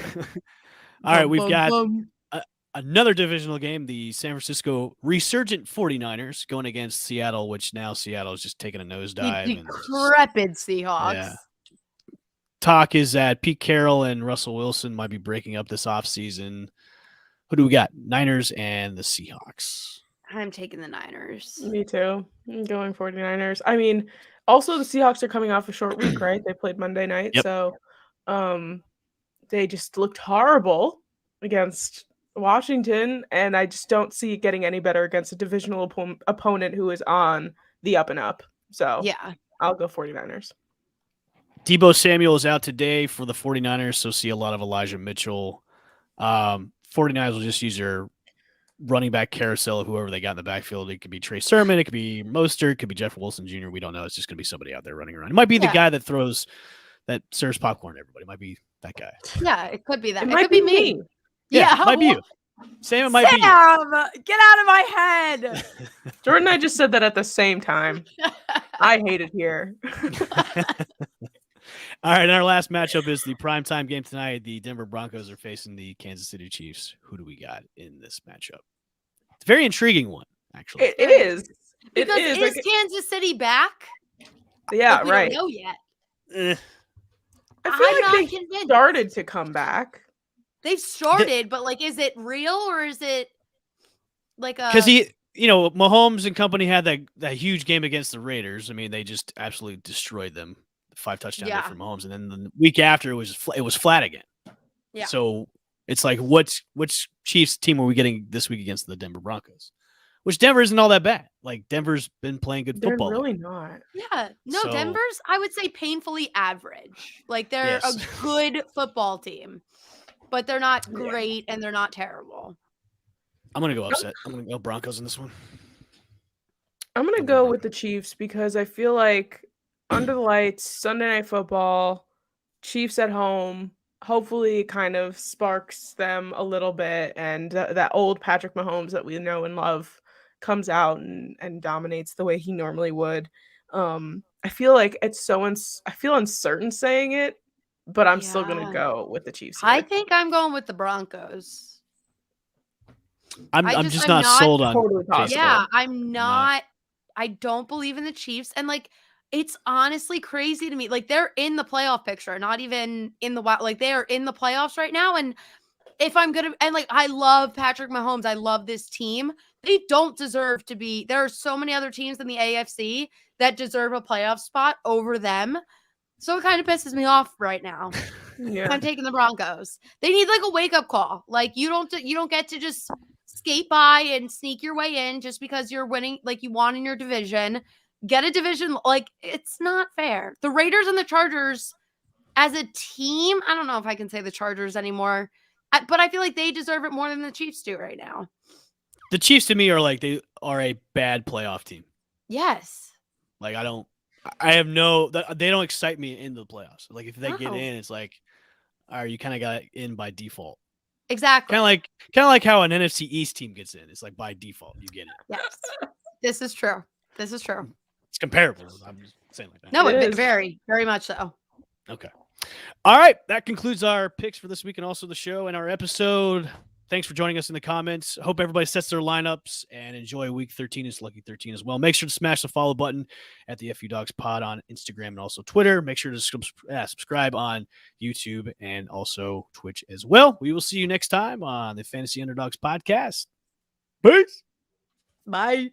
All right. We've Bum, got bum. another divisional game. The San Francisco resurgent 49ers going against Seattle, which now Seattle is just taking a The nosedive. and just- decrepit Seahawks. Yeah. Talk is that Pete Carroll and Russell Wilson might be breaking up this offseason. Who do we got? Niners and the Seahawks. I'm taking the Niners. Me too. I'm going 49ers. I mean, also the Seahawks are coming off a short week, right? They played Monday night, Yep. so they just looked horrible against Washington, and I just don't see it getting any better against a divisional opponent who is on the up and up. So Yeah. I'll go 49ers. Deebo Samuel is out today for the 49ers, so see a lot of Elijah Mitchell. 49ers will just use their running back carousel of whoever they got in the backfield. It could be Trey Sermon, it could be Mostert, it could be Jeff Wilson Jr. We don't know. It's just going to be somebody out there running around. It might be the Yeah. guy that serves popcorn to everybody. It might be that guy. Yeah, it could be that. It It, might could be me. Yeah, it might be you. Sam, it might be you. Sam, get out of my head. Jordan and I just said that at the same time. I hate it here. All right, and our last matchup is the primetime game tonight. The Denver Broncos are facing the Kansas City Chiefs. Who do we got in this matchup? It's a very intriguing one, actually. It is. It Because is. is Like, Kansas City back? yeah, Like, we right. don't know yet. Eh, I I'm feel not like they convinced. started to come back. They've started, but like, is it real or is it like a? because Mahomes and company had that huge game against the Raiders. I mean, they just absolutely destroyed them. 5 touchdowns Yeah. for Mahomes, and then the week after it was flat again. Yeah. So it's like, which Chiefs team are we getting this week against the Denver Broncos? Which Denver isn't all that bad. Like Denver's been playing good They're football. really not. Yeah, no, So- Denver's I would say painfully average. Like they're Yes. a good football team, but they're not Yeah. great and they're not terrible. I'm gonna go upset. I'm gonna go Broncos in this one. I'm gonna Denver go Broncos. with the Chiefs because I feel like under the lights, Sunday Night Football, Chiefs at home. Hopefully, it kind of sparks them a little bit, and that old Patrick Mahomes that we know and love comes out and dominates the way he normally would. I feel like it's I feel uncertain saying it, but I'm still gonna Yeah. go with the Chiefs. I here. think I'm going with the Broncos. I'm I'm just not not sold on totally Jason. possible. Yeah, I'm not. not. I don't believe in the Chiefs, and like It's honestly crazy to me. Like, they're in the playoff picture, not even in the wild. Like, they are in the playoffs right now. And if I'm gonna, and like, I love Patrick Mahomes. I love this team. They don't deserve to be. There are so many other teams in the AFC that deserve a playoff spot over them. So it kind of pisses me off right now. Yeah. I'm taking the Broncos. They need like a wake up call. Like, you don't get to just skate by and sneak your way in just because you're winning, like you won in your division. Get a division. Like, it's not fair. The Raiders and the Chargers as a team, I don't know if I can say the Chargers anymore, but I feel like they deserve it more than the Chiefs do right now. The Chiefs to me are like, they are a bad playoff team. Yes. Like, they don't excite me in the playoffs. Like, if they get in, it's like, all right, you kind of got in by default. Exactly. Kind of like how an NFC East team gets in. It's like by default you get it. Yes. This is true. It's comparable. I'm just saying like that. No, It is. very, very much so. Okay. All right. That concludes our picks for this week and also the show and our episode. Thanks for joining us in the comments. Hope everybody sets their lineups and enjoy week 13. It's Lucky 13 as well. Make sure to smash the follow button at the FU Dogs Pod on Instagram and also Twitter. Make sure to subscribe on YouTube and also Twitch as well. We will see you next time on the Fantasy Underdogs Podcast. Peace. Bye.